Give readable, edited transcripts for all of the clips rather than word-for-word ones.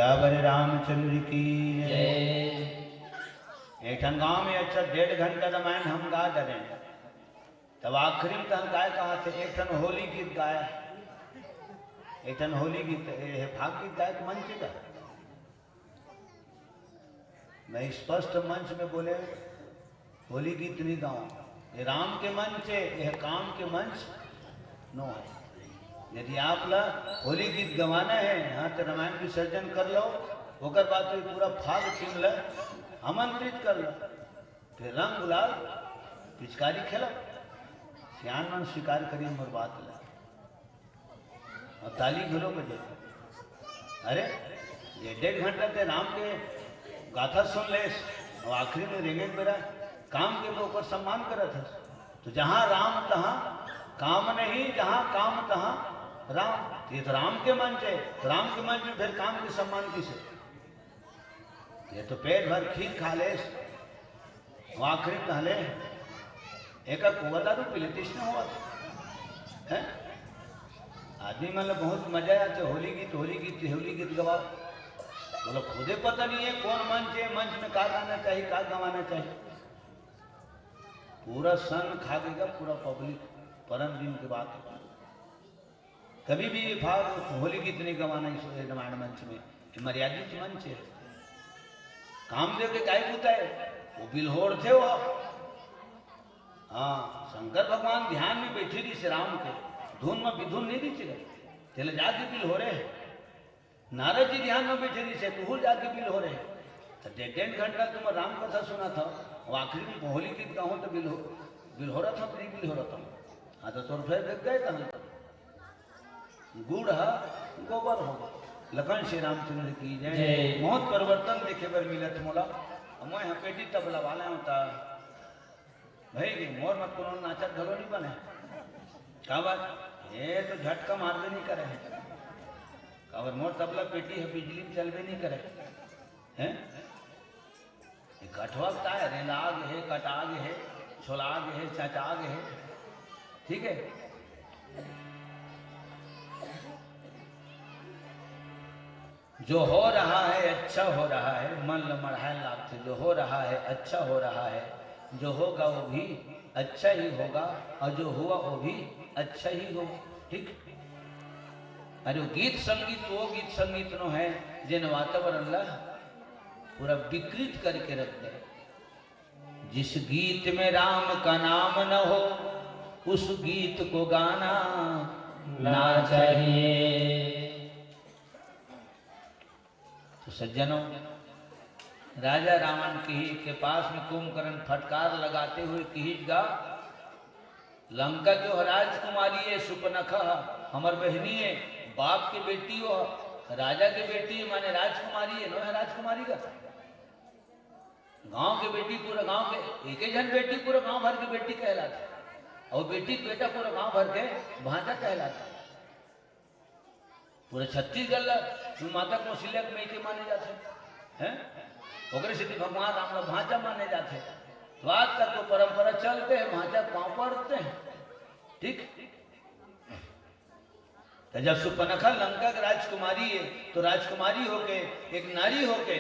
सियावर रामचंद्र की जय। एक गाँव में अच्छा 1.5 घंटा रामायण हम गा डरे, तब आखिरी में तन गाय कहा थे एक ठन होली गीत गाया, एक ठन होली गीत भाग गीत गाय मंच का मैं स्पष्ट मंच में बोले होली गीत नहीं गाऊं, ये राम के मंच है, यह काम के मंच नो है। यदि आप ला होली गीत गवाना है हाँ तो रामायण विसर्जन कर लो, होकर बात तो पूरा फाग छीन ल, आमंत्रित कर लो, फिर रंग गुलाल पिचकारी खेलो, सियान मन स्वीकार करिए मोर बात ला और ताली घुलो बजे। अरे ये 1.5 घंटा ते राम के गाथा सुन ले और आखिरी में रेंगेट बेरा काम के ऊपर सम्मान करा था। तो जहाँ राम तहाँ काम नहीं, जहाँ काम तहाँ राम। ये तो राम के मंच है, तो राम के मंच में फिर काम के सम्मान किसे? ये तो पेट भर खीर खा ले और आखिरी में कहले एक कुआ दारू पी ले तृष्णा हुआ है। आदमी मतलब बहुत मजा आते होली गीत गवाओ, बोलो खुदे पता नहीं है कौन मंच है, मंच में का गाना चाहिए का गवाना चाहिए। पूरा सन खा देगा पूरा पब्लिक, परम दिन के बाद कभी भी भाग होली गीत नहीं गवाना इस रामायण मंच में, मर्यादित मंच है। कामदेव के काय पूता है वो बिल्होर थे वो, हाँ शंकर भगवान ध्यान में बैठे थी श्री राम के धुन में विधुन नहीं दीचे गए तेले जाके बिल हो रहे। नारद जी ध्यान में बैठे थी से तू जाके बिल हो रहे। तो 1.5 घंटा तुम राम कथा सुना था, वो आखिरी में होली गीत गाऊं तो बिल हो रहा था, नहीं बिल हो रहा था। हाँ तो तोर फिर देख गए था गुड़ गोबर हो लखन श्री रामचंद्र की जय। बहुत परिवर्तन देखे बर मिलत मोला, मैं यहाँ पेटी तबला वाला होता भाई मोर मत को नाचत घलो नहीं बने का बात ये तो झटका मारबे नहीं करे है काबर मोर तबला पेटी है बिजली में चलबे नहीं करे हैं। कठवकता है रेंदाग है कटाग है छोलाग है चचाग है, ठीक है। जो हो रहा है अच्छा हो रहा है, मन लमढ़ाए लागते जो हो रहा है अच्छा हो रहा है, जो होगा वो भी अच्छा ही होगा और जो हुआ वो भी अच्छा ही होगा, ठीक। अरे गीत संगीत नो है जिन वातावरण ला पूरा विकृत करके रख दे। जिस गीत में राम का नाम न हो उस गीत को गाना ना चाहिए। तो सज्जनों राजा रावण के पास में कुंभकर्ण फटकार लगाते हुए किहित गा लंका जो राजकुमारी है सुपनखा हमर बहनी है, बाप की बेटी हो राजा की बेटी है माने राजकुमारी है, नो है राजकुमारी का गांव की बेटी पूरा गांव के एक ही जन बेटी पूरा गांव भर की बेटी कहलाता और बेटी बेटा पूरा गांव भर के भांजा कहलाता। पूरे छत्तीसगढ़ माता कौशल्या के मेके माने जाते हैं, ओकरे सिद्धि भगवान राम लोग भांजा माने जाते। तो आज तक तो परंपरा चलते हैं भांजा पांव पड़ते हैं, ठीक। तो जब सुपनखा लंका की राजकुमारी है तो राजकुमारी होके एक नारी होके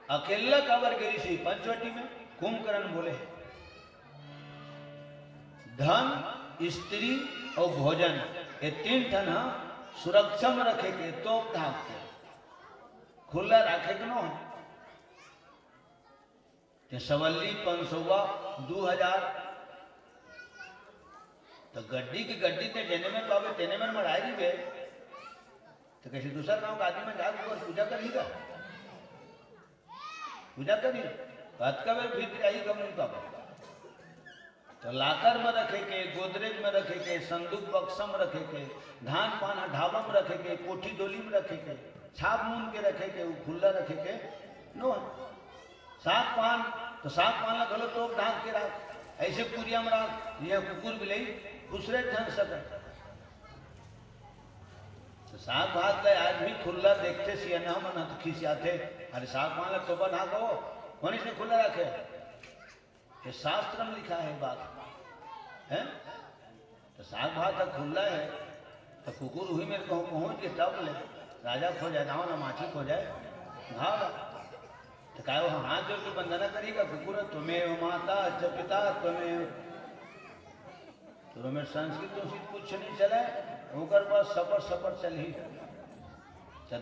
अकेला काबर गिरी सी पंचवटी में कुंभकर्ण बोले धन स्त्री और भोजन ये 3 ठन सुरक्षा में रखे के तो ढाक के खुला रखे के नो सवल्ली 500 2000 तो गड्डी की गड्डी ते जेने में पावे तेने में मराएगी बे तो कैसे दूसरा गांव का आदमी में जाकर पूजा करेगा पूजा करी बात का वे भीतर आई कम नहीं पापा। तो लाकर में रखे के गोदरेज में रखे के संदूक बक्सा में रखे के धान पाना ढाबा में रखे के कोठी डोली में रखे के छाप मून के रखे के खुला रखे के नो साग पान तो साग पान ला गलो तोप ढाक के रख ऐसे पुरिया में रख यह कुकुर भी लई दूसरे ढंग सके। तो साग भात का आज भी खुला देखते सियाना मन हाथ खिसियाते अरे साग पान ला तोपा ढाको कौन इसने खुला रखे, ये शास्त्र में लिखा है बात है। तो साग भात खुला है तो कुकुर हुई मेरे को पहुंच के टप ले राजा खो जाए दाव ना माछी खो जाए भाव तो कहा वो हाथ जोड़ के वंदना करेगा कुकुर तुम्हें माता च पिता तुम्हें तो में संस्कृत उसी कुछ नहीं चला होकर पास सफर सफर चल ही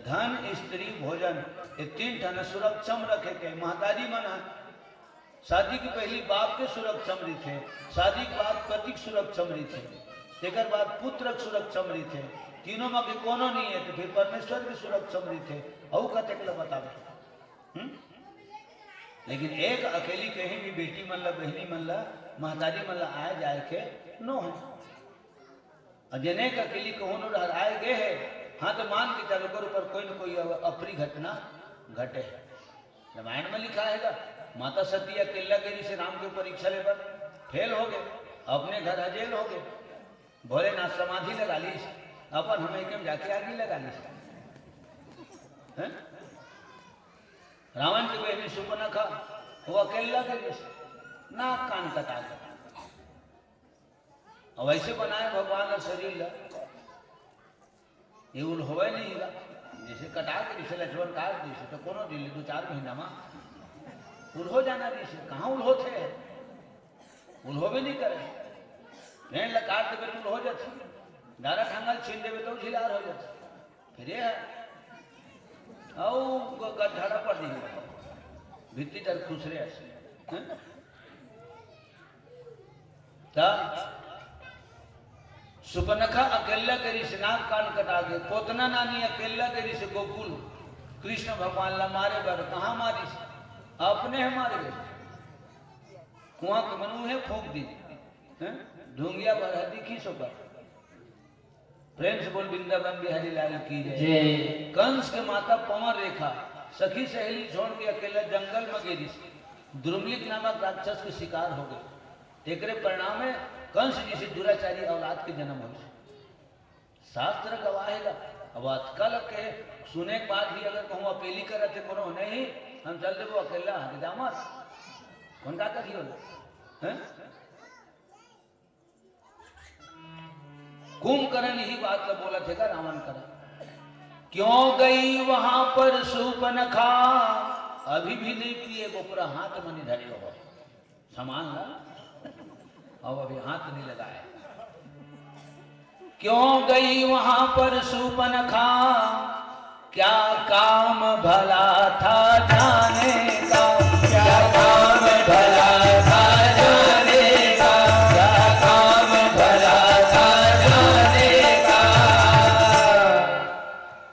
धन स्त्री भोजन ये तीन ठन सुरक्षम रखे के महतारी मना शादी की पहली बाप के सुरक्षम रही थे शादी के बाद पति के सुरक्षम रही थे तेकर बाद पुत्र के सुरक्षम रही थे तीनों में के कोनो नहीं है तो फिर परमेश्वर की सुरक्षम रही थे और कहते के बतावे लेकिन एक अकेली कहीं भी बेटी मन ला बहनी मन ला महतारी मन ला आए जाए के नो है अजने का अकेली कहोनो आए गए है हाँ तो मान के चलो कर ऊपर कोई न कोई अप्रिय घटना घटे है रामायण में लिखा है माता सती अकेला गिरी से राम के परीक्षा ले पर फेल हो गए अपने घर हजेल हो गए भोलेनाथ समाधि लगा ली अपन हमें एकदम जाके आगे लगा ली रावण की बहनी सुपर्णखा वो अकेला गिरी ना कान कटा गया और वैसे बनाए भगवान का शरीर ला ये उल होवे नहीं ला जैसे कटा के जैसे लक्ष्मण काट जैसे तो कोनो दिल्ली 2-4 महीना में उल हो जाना जैसे कहाँ उल होते है उल होवे नहीं करे भेड़ ला काट दे उल हो जाते दारा ठंगल छीन देवे तो झिलार हो जाते फिर ये गड्ढा पड़ दी भित्ती तर खुसरे ऐसे सुपर्णखा अकेला करी से नाक कान कटा के पोतना नानी अकेला करी से गोकुल कृष्ण भगवान ला मारे बर कहाँ मारी से अपने मारे गए कुआं के मनु है फूक दी ढूंगिया भर दिखी सो पर प्रेम से बोल वृंदावन बिहारी लाल की जय कंस के माता पवन रेखा सखी सहेली छोड़ के अकेला जंगल में गिरी द्रुमलिक नामक राक्षस के शिकार हो गए तेकरे परिणाम में कंस जी से दुराचारी औलाद के जन्म हो शास्त्र गवाहेगा अब अतकल के सुने के बाद भी अगर कहूँ अपेली कर थे कोनो नहीं हम चलते वो अकेला हरिदामत कौन का करी हो कुंभकर्ण ही बात का बोला थे रावण करण क्यों गई वहां पर सुपर्णखा अभी भी नहीं पिए वो पूरा हाथ में नहीं धरे हो सामान ला अब अभी हाथ नहीं लगाए क्यों गई वहां पर सुपर्णखा क्या काम भला था जाने का क्या काम भला था जाने का क्या काम भला था जाने का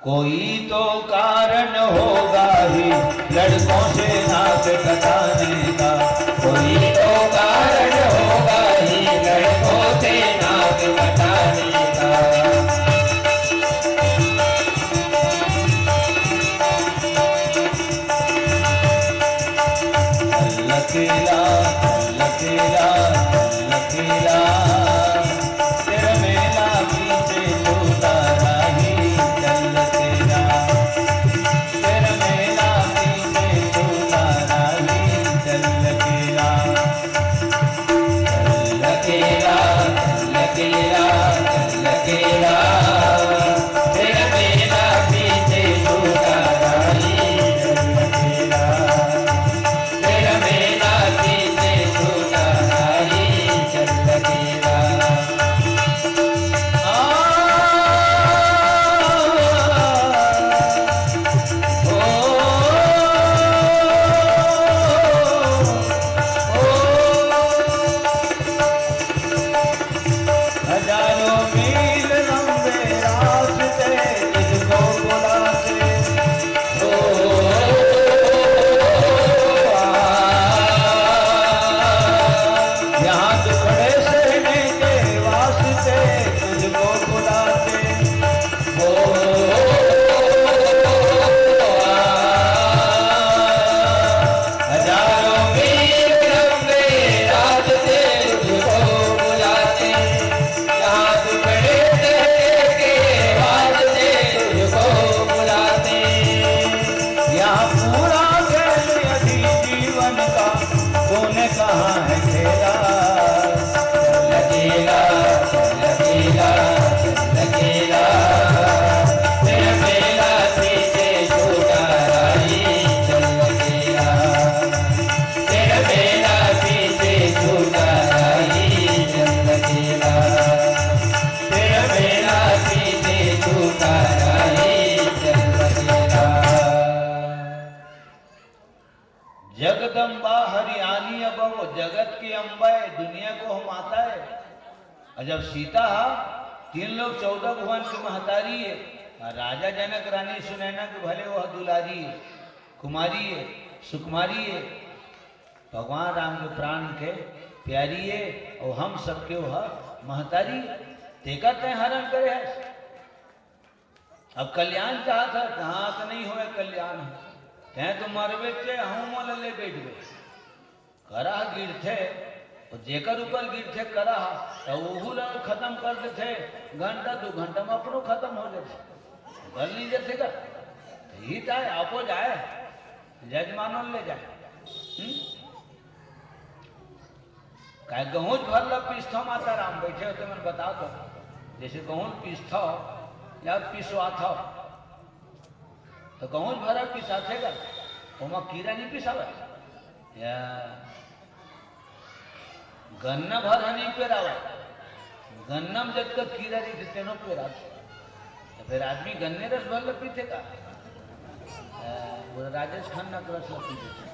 कोई तो कारण होगा ही लड़कों से नाक कटाने का कोई तो कारण होगा ही लड़कों से नाक कटाने का लकीला लकीला लकीला तेरा मेला पीछे छूटा राही चल तेरा तेरा मेला पीछे छूटा राही चल लकीला चल जगदम्बा हरियाणी अब वो जगत की अम्बा है, दुनिया को हम आता है। और जब सीता 3 लोग 14 भुवन की महतारी है, और राजा जनक रानी सुनैना के भले वह दुलारी है, कुमारी है, सुकुमारी है, भगवान राम के प्राण के प्यारी है, और हम सबके वह महतारी देखा तय हरण करे है। अब कल्याण चाहता है, कहाँ का नहीं हुए कल्याण है, तय तो मरबे चे हूँ मोल ले बैठ गए करा गिर थे, और जेकर ऊपर गिर थे करा तो वो खत्म कर देते, घंटा 2 घंटा में अपनो खत्म हो जाते, कर लीजिए थे ही चाहे आपो जाए जजमानो ले जाए। क्या गहूँ भर पीसथो माता राम बैठे होते मैंने बता दो, जैसे गहूँ पीसथो या पिसवा था तो गहूँ भरा पिसा थे ओमा कीड़ा नहीं पिसावे, या गन्ना भर नहीं पेरावा, गन्ना में जब तक कीड़ा नहीं थे तेनो पेरा, तो फिर आदमी गन्ने रस भर पीते का, राजेश खन्ना रस पीते थे।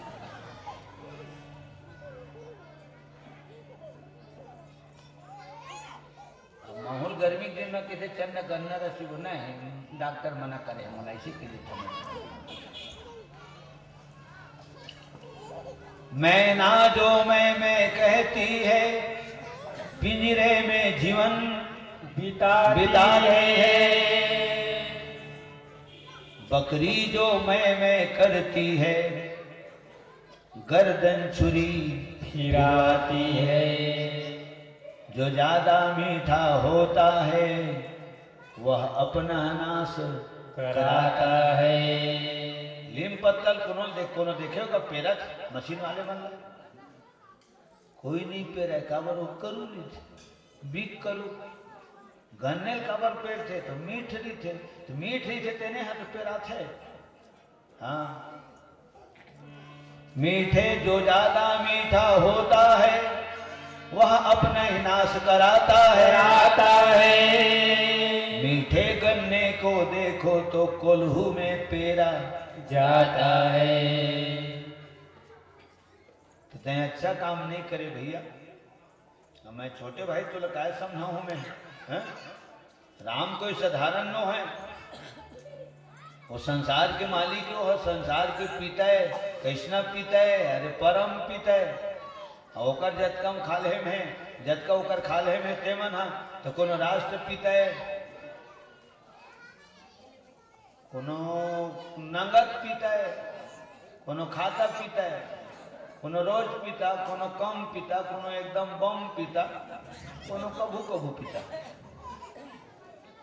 माहौल गर्मी के दिन में किसी चन्न गन्ना रस बना है, डॉक्टर मना करे मला इसी के लिए। मैं ना जो मैं कहती है, पिंजरे में जीवन बिता रहे हैं, बकरी जो मैं करती है, गर्दन छुरी फिराती है, जो ज्यादा मीठा होता है वह अपना नाश कराता है। लिम पत्तल कोनो देखे होगा पेरत मशीन वाले बन कोई नहीं पेरा काबर करू नहीं बीक करू गन्ने काबर पेड़ थे तो मीठ नहीं थे, तो मीठ ही थे तेने हाथ पेरा थे। हाँ मीठे जो ज्यादा मीठा होता है वह अपना ही नाश कराता है। मीठे गन्ने को देखो तो कोल्हू में पेरा जाता है। तो तय अच्छा काम नहीं करे भैया, मैं छोटे भाई तो लगाए समझाऊं मैं है? राम कोई साधारण नो है, वो संसार के मालिक हो, संसार के पिता है, कृष्णा पिता है, अरे परम पिता है। ओकर जत कम खाले में जत का ओकर खाले में तेमन हा तो कोनो राष्ट्र पिता है, कोनो नगद पिता है, कोनो खाता पिता है, कोनो रोज पिता, कोनो कम पिता, कोनो एकदम बम पिता, कोनो कभू कभू पिता।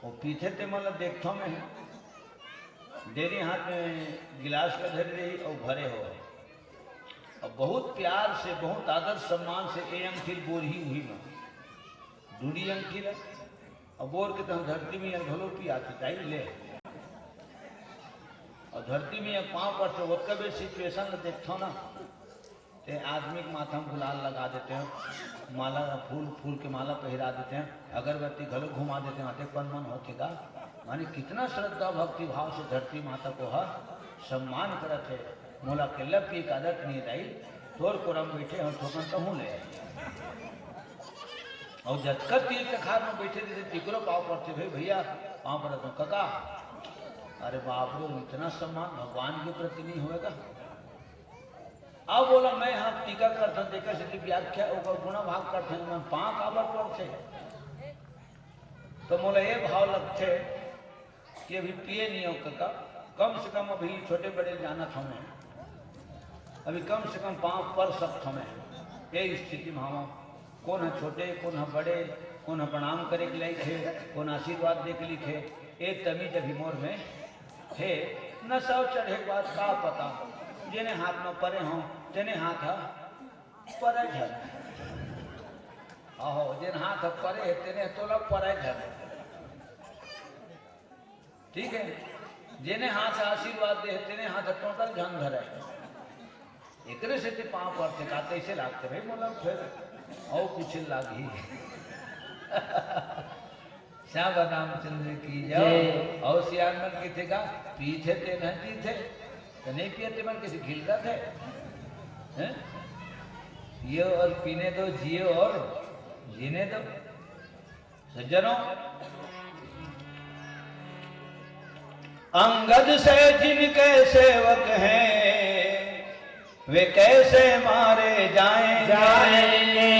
वो पीछे ते मतलब देखो में डेरी हाथ में गिलास का धर रही और भरे हो, और बहुत प्यार से बहुत आदर सम्मान से ए अंकिल बोर ही हुई में दूरी अंकिल है, और बोर के तहत धरती में घलो पी आती चाहिए ले, और धरती में पाँव पर से वो कभी सिचुएशन देखो ना, ते आदमी के माथा में गुलाल लगा देते हैं, माला फूल के माला पहरा देते हैं, अगरबत्ती घलो घुमा देते हैं, आते पन मन होते का माने कितना श्रद्धा भक्ति भाव से धरती माता को हर सम्मान करते है। मोला के लब की आदत नहीं रही, तोर कोरम बैठे हम ठोकन तो हूँ ले, और जतकर तीर्थ खार में बैठे थे तिकरो पाँव पड़ते भाई भैया पाँव पड़ा तो कका, अरे बाप रे इतना सम्मान भगवान के प्रति नहीं होएगा। अब बोला मैं हाँ टीका करता देखा से व्याख्या गुणा भाग करते मैं पाँव काबर पड़ते, तो मोला ये भाव लगते कि अभी पिए नहीं हो कका, कम से कम अभी छोटे बड़े जाना था मैं, अभी कम से कम पाँव पर सकता मैं, ये स्थिति में हम कौन है छोटे कौन है बड़े, कौन है प्रणाम करे के लिखे, कौन आशीर्वाद दे के लिखे, एक तमीज अभी मोर में है न सब चढ़े बात का पता, जिन्हें हाथ में परे हों तेने हाथ परे घर, आहो जिन हाथ परे है तेने तोला परे घर, ठीक है, जिन्हें हाथ आशीर्वाद दे तेने हाथ टोटल झन धरे, एक से पाँव पड़ते का ऐसे लागते भाई बोला फिर और कुछ लागी श्याम रामचंद्र की जय। और सियारमन की थे का पीछे ते नहीं थे तो नहीं पिए मन किसी खिलता थे, हैं? पियो और पीने दो, जियो और जीने दो। सज्जनों, अंगद से जिनके सेवक हैं वे कैसे मारे जाएंगे।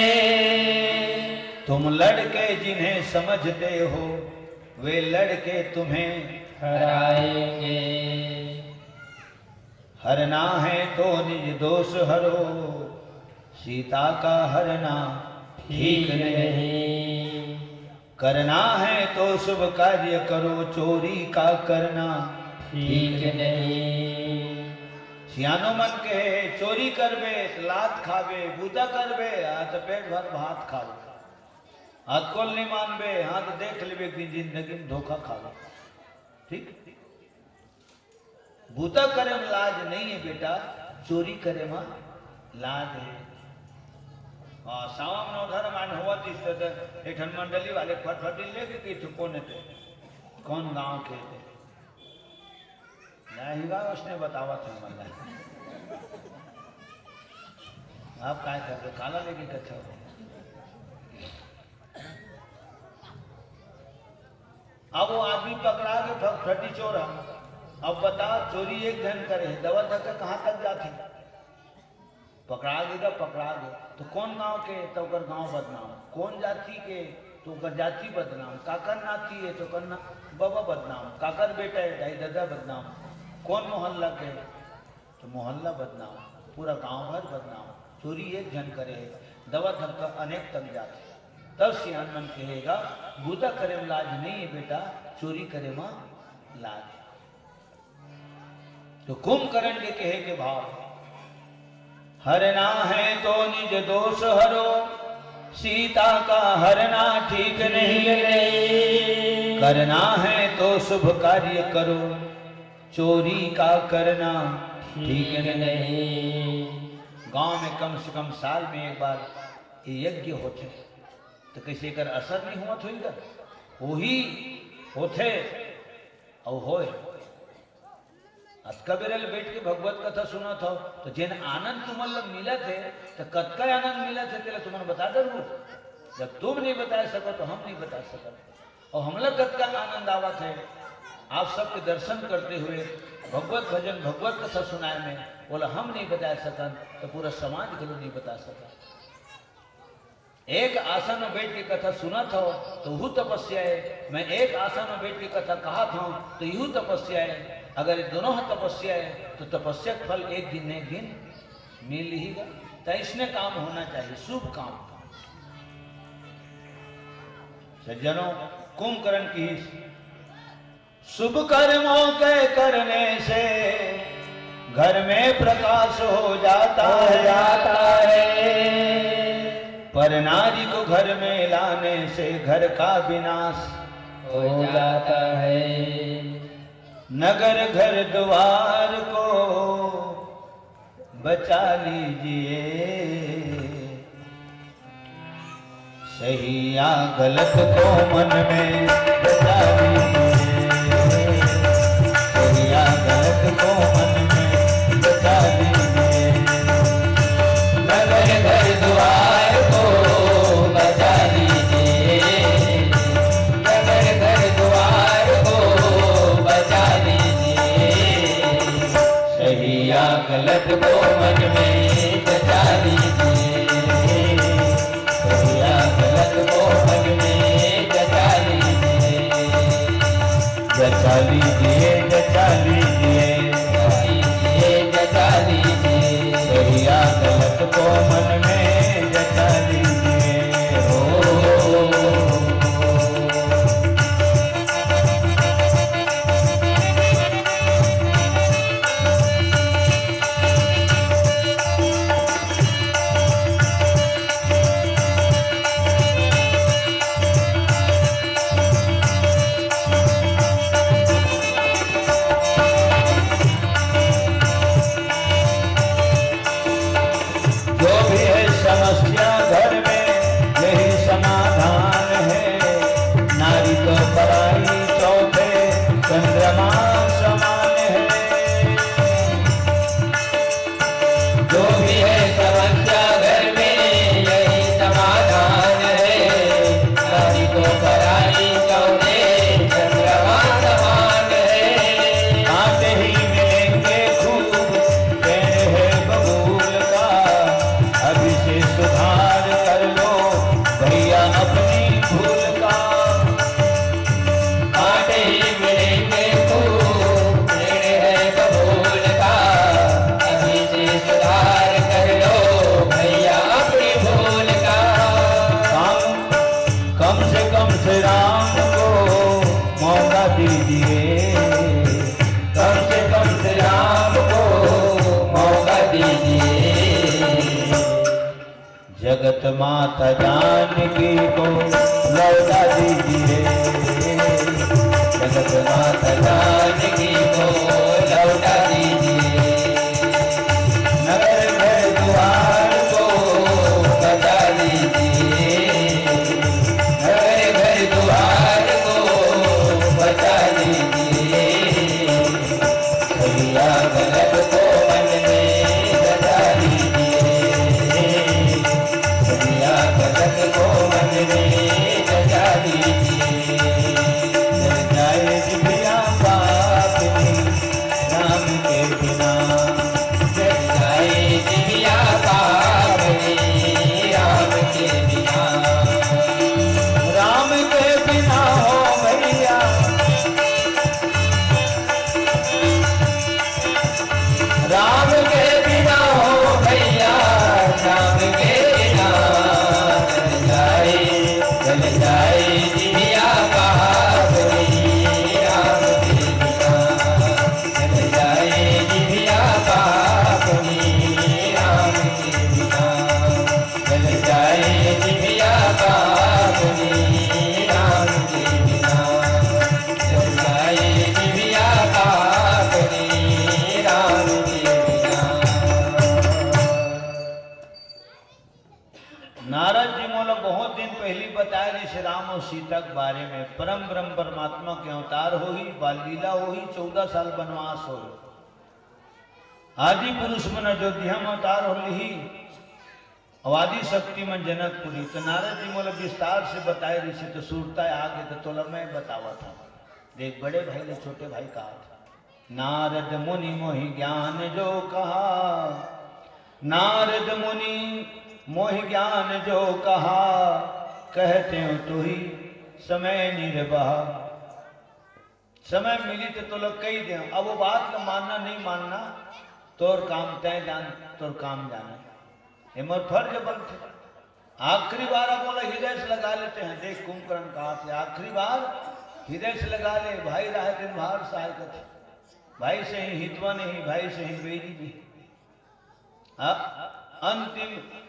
तुम लड़के जिन्हें समझते हो वे लड़के तुम्हें हराएंगे। हरना है तो निज दोष हरो, सीता का हरना ठीक नहीं। करना है तो शुभ कार्य करो, चोरी का करना ठीक नहीं। सियानो मन के चोरी करबे लात खावे, बूता करबे हाथ पेट भर भात खावे। हाथ कोल नहीं मानबे, हाथ देख लेबे कि जिंदगी में धोखा खावे। ठीक, बूता करे में लाज नहीं है बेटा, चोरी करे में लाज है। सावम नो धर्म आन हुआ तीस एठन मंडली वाले फटफटी लेके की ठुकोने थे कौन गांव के थे नहीं गा उसने बतावा था मला। आप काय करते काला लेके कच्छा हो। अब वो आदमी पकड़ा के फटफटी चोर हम। अब बता चोरी एक घन करे दवा धक्का कहाँ तक जाती। पकड़ा गया तो कौन गांव के तो कर गांव बदनाम, कौन जाति के तो कर जाति बदनाम, काकर नाती है तो करना बाबा बदनाम, काकर बेटा है दाई दादा बदनाम, कौन मोहल्ला के तो मोहल्ला बदनाम, पूरा गांव भर बदनाम। चोरी एक जन करे दवा धक्का अनेक तक जाते। तब सियान मन कहेगा बूता करे में लाज नहीं है बेटा, चोरी करे में लाज। तो कुंभकर्ण के कहे के भाव, हरना है तो निज दोष हरो, सीता का हरना ठीक नहीं। करना है तो शुभ कार्य करो, चोरी का करना ठीक नहीं। गांव में कम से कम साल में एक बार यज्ञ होते तो कैसे कर असर नहीं हुआ थोड़ा वो ही होते और होए। अतकबेरल बैठ के भगवत कथा सुना था तो जिन आनंद तुम्हारे मिला थे तो कतका आनंद मिला थे तेरा तुम्हें बता दो। जब तुम नहीं बता सको तो हम नहीं बता सका। और हमला कतका आनंद आवा थे आप सबके दर्शन करते हुए भगवत भजन भगवत कथा सुनाए में। बोला हम नहीं बता सका तो पूरा समाज को नहीं बता सका। एक आसन में बैठ के कथा सुना था तो यू तपस्या है, मैं एक आसन में बैठ के कथा कहा था तो यू तपस्या है। अगर ये दोनों तपस्या है तो तपस्या फल एक दिन न एक दिन मिल ही गा। तो इसने काम होना चाहिए शुभ काम। सज्जनों, कुंभकर्ण की शुभ कर्मों के करने से घर में प्रकाश हो जाता है। पर नारी को घर में लाने से घर का विनाश हो जाता है। नगर घर द्वार को बचा लीजिए, सही या गलत को मन में बचा लीजिए। सही या गलत को मन में बचा लीजिए। नगर घर द्वार को बचा लीजिए। नगर घर द्वार को बचा लीजिए। सही या गलत को मन में बचा लीजिए। सही या गलत को मन में बचा लीजिए। बचा लीजिए, बचा लीजिए, बचा लीजिए। सही या गलत को मन में बचा लीजिए। जगत माता जानकी को लौटा दीजिए, जगत माता जानकी को लौटा दीजिए, नगर घर द्वार को बचा दीजिए, नगर घर द्वार को बचा दीजिए, सैया गलत को मन में सजा दीजिए, सैया गलत को मन में सजा दीजिए, जल जाए जिभिया पापनी राम के बिना, जल जाए जिभिया पापनी राम के बिना, राम के बिना हो भैया, राम के बिना हो भैया, राम के बिना जल जाए जिभिया पापनी राम के बिना, जल जाए जिभिया पापनी राम के बिना, जल जाए जिभिया पापनी राम के बिना, जल जाए जिभिया पापनी राम के बिना। नारद जी मोला बहुत दिन पहले बताए ऋषि राम और सीता के बारे में, परम ब्रह्म परमात्मा के अवतार हो ही, बाल लीला हो ही, 14 साल वनवास हो, आदि पुरुष मन अयोध्या में अवतार हो ही, आदि शक्ति मन जनकपुरी। तो नारद जी मोला विस्तार से बताए ऋषि, तो सुरता आगे तो तोला मैं बतावा था, देख बड़े भाई ने छोटे भाई कहा था, नारद मुनि मोहि ज्ञान जो कहा, नारद मुनि मोहि ज्ञान जो कहा, कहते हो तो ही समय निर्वाह, समय मिली तो लोग कही दे, अब वो बात का मानना नहीं मानना तोर काम तय जान, तोर काम जाना, ये मोर फर्ज बनते। आखिरी बार अब बोला हृदय से लगा लेते हैं, देख कुंभकर्ण कहा थे आखिरी बार हृदय से लगा ले, भाई रहे दिन बाहर सहाय करते, भाई से ही हितवा नहीं, भाई से ही बेरी भी,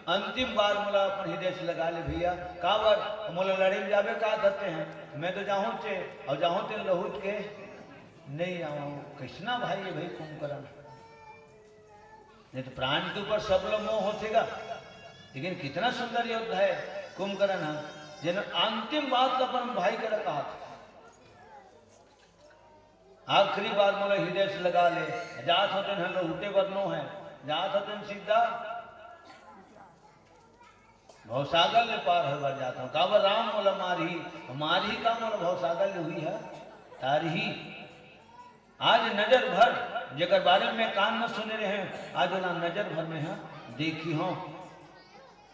अंतिम बार मोला अपन हृदय से लगा ले भैया, का बार मोला लड़े जावे का करते हैं, मैं तो जाऊं चे और जाऊं ते लहूट के नहीं आऊं, कृष्णा भाई है भाई कुंभकर्ण, नहीं तो प्राण के ऊपर सब लोग मोह होतेगा, लेकिन कितना सुंदर योद्धा है कुंभकर्ण, जिन अंतिम बात तो अपन भाई का कहा था, आखिरी बार मोला हृदय से लगा ले, जात होते हैं लहूटे बदनो है, जात होते सीधा भवसागर ले पार हो जाता हूँ, काबर राम मोला मारी, मारी का मोला भवसागर ले हुई है तारी, आज नजर भर जगर बारे में कान न सुने रहे, आज बोला नजर भर में है देखी हो,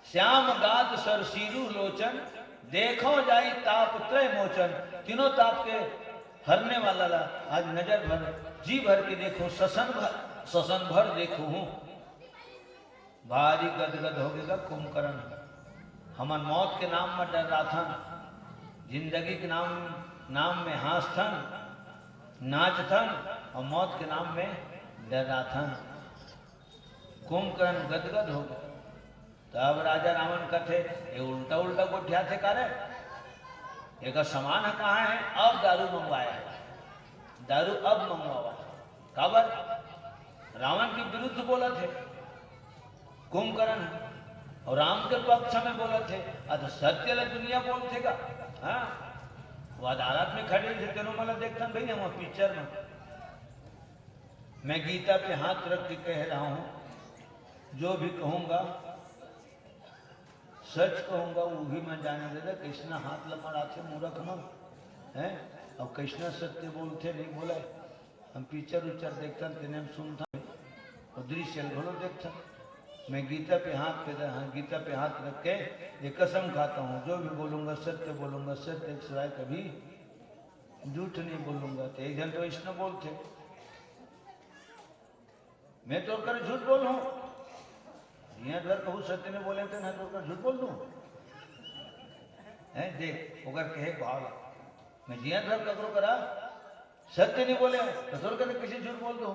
श्याम गाद सरसीरु लोचन, देखो जाई ताप त्रय मोचन, तीनों ताप के हरने वाला ला, आज नजर भर जी भर के देखो, ससन भर देखो हूँ, भारी गदगद हो गएगा कुंभकर्ण, हमन मौत के नाम में डर रहा था, जिंदगी के नाम में हास थन, नाच थन, और मौत के नाम में डर रहा था, कुंभकर्ण गदगद हो गए। तब राजा रावण कथे ये उल्टा उल्टा गोठिया थे करे, एक सामान कहाँ है, अब दारू मंगवाया है, दारू अब मंगवावा, काबर रावण के विरुद्ध बोला थे कुंभकर्ण, और राम के पक्ष में बोले थे, अत सत्य ल दुनिया बोलते का, हाँ वो अदालत में खड़े थे, तेनों मतलब देखता भाई हम पिक्चर में, मैं गीता पे हाथ रख के कह रहा हूं, जो भी कहूंगा सच कहूंगा, वो भी मैं जाने देता, कृष्णा हाथ लमड़ाते मूर्ख मन है, और कृष्णा सत्य बोलते नहीं बोला, हम पिक्चर उच्चर देखता तेने सुनता, और दृश्य घोड़ो देखता, मैं गीता पे हाथ रख के ये कसम खाता हूँ, जो भी बोलूंगा सत्य बोलूंगा, सत्य के सिवाय कभी झूठ नहीं बोलूंगा। तो एक जन तो इसने बोलते, मैं तो कर झूठ बोल हूँ, यहाँ घर कहूँ सत्य ने बोले थे ना, तो कर झूठ बोल दूँ है, देख अगर कहे भाव मैं जिया घर ककरो करा सत्य नहीं बोले तो थोड़ा कर किसी झूठ बोल दो,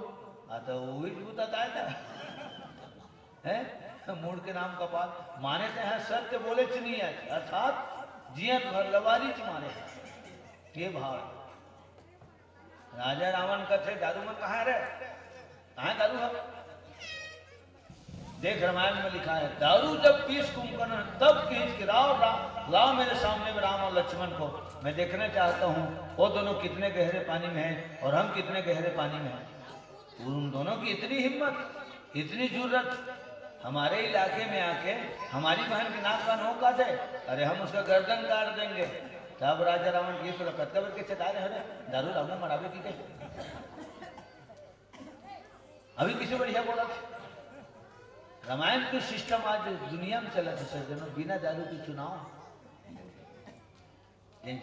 तो वही झूठ आता है है, मूड के नाम कपाल माने ते हैं सत्य बोले च नहीं है अर्थात जियत भर लवारी च मारे ये भाव राजा रावण कथे दारू में कहाँ रे कहाँ दारू है देख रामायण में लिखा है दारू जब पीस कुंभकर्ण तब खींच के लाओ मेरे सामने में राम और लक्ष्मण को मैं देखना चाहता हूँ वो दोनों कितने गहरे पानी में हैं और हम कितने गहरे पानी में हैं। उन दोनों की इतनी हिम्मत इतनी जरूरत हमारे इलाके में आके हमारी बहन की नाक का नोक काटे अरे हम उसका गर्दन काट देंगे तब राजा रावण की तो कत्तर के चटा रहे अरे दारू रावण मरावे की कहीं अभी किसी बढ़िया बोला था रामायण की सिस्टम आज दुनिया में चला था सज्जनों बिना दारू की चुनाव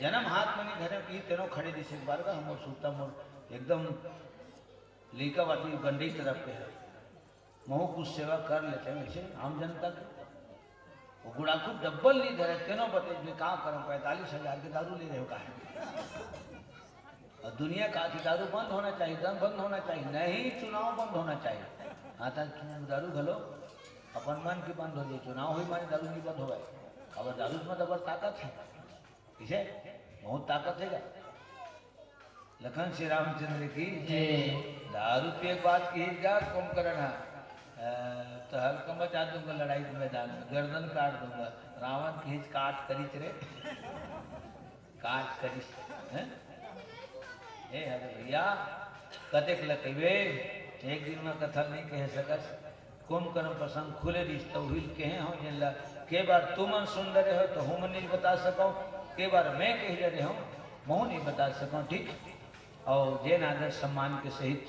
जन्म हाथ में नहीं घरे की तेनों खड़े दिशे बार का हम सूता मोर एकदम लीका वाली गंडी तरफ पे है मोह कुछ सेवा कर लेते हैं वैसे आम जनता के वो गुड़ाकू डब्बल नहीं धरे तेनों बते में कहाँ करो 45,000 के दारू ले रहे हो कहा और दुनिया का कि दारू बंद होना चाहिए दम बंद होना चाहिए नहीं चुनाव बंद होना चाहिए हाँ तक दारू घलो अपन मन की बंद हो जाए चुनाव हुई माने दारू नहीं बंद हो गए अब दारू में तो ताकत है इसे बहुत ताकत है लखन श्री रामचंद्र की दारू पे एक बात की जा कुंभकर्ण तो हल्का मचा दूंगा लड़ाई के मैदान में गर्दन काट दूंगा रावण खींच काट करीच रे काट करीच हे अरे भैया कतेक लकवे एक दिन में कथा नहीं कह सकस कुंभकर्ण प्रसंग खुले रिश्ता हुई कहे हो जिन के बार तुम सुंदर हो तो हम नहीं बता सको के बार मैं कह रहे हो मैं नहीं बता सको ठीक और जैन आदर सम्मान के सहित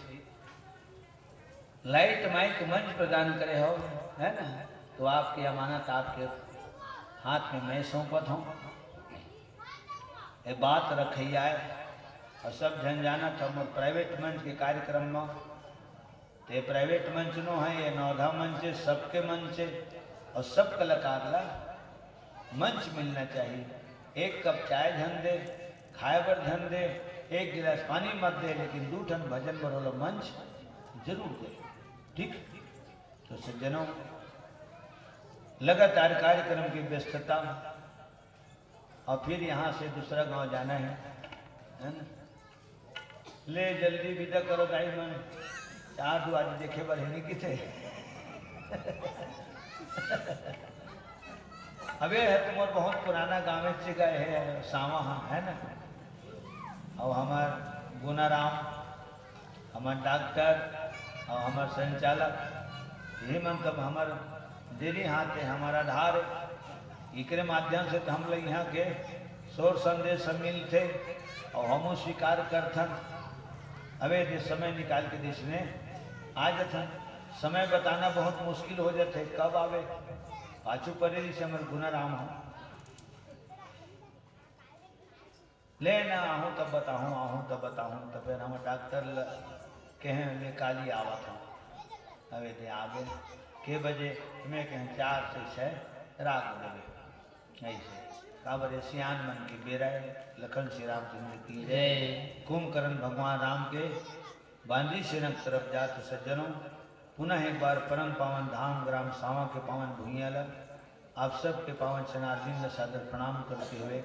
लाइट माइक मंच प्रदान करे हो है ना तो आपकी अमानत आपके हाथ में मैं सौंपत हूँ ये बात रखिया है और सब जन जाना था मोर प्राइवेट मंच के कार्यक्रम में तो प्राइवेट मंच नो है ये नौधा मंच है सबके मंच है और सब कलाकार ला मंच मिलना चाहिए एक कप चाय धन दे खाए पर धन दे एक गिलास पानी मत दे लेकिन 2 टन भजन बरोला मंच जरूर दे ठीक तो सज्जनों लगातार कार्यक्रम की व्यस्तता और फिर यहाँ से दूसरा गांव जाना है ना ले जल्दी विदा करो गाई मन 4 आज देखे बढ़े किथे अबे है तुम्हार बहुत पुराना गाँव से गए है सावा है ना और हमार गुनाराम हमार डॉक्टर और हमार संचालक यही मतलब हमार दिली हाथ है हमारा आधार इकरे माध्यम से तो हम लोग यहाँ के शोर संदेश मिल थे और हम स्वीकार करथन अबे ये समय निकाल के देश में आ जाथन समय बताना बहुत मुश्किल हो जाते कब आवे पाछू पड़े से हमारे गुनाराम हो ले ना आहूँ तब बताऊँ तब फिर हम डॉक्टर कहें ले काली आवा था अबे दे आगे के बजे मैं कहें 4 से 6 रात देवे ऐसे का बजे सियान मन की बेरा लखन श्री रामचंद्र की जय कुंभकर्ण भगवान राम के बांदी श्रीरंग तरफ जात सज्जनों पुनः एक बार परम पावन धाम ग्राम सावा के पावन भूइयाला आप सब के पावन चरणारविंद सादर प्रणाम करते हुए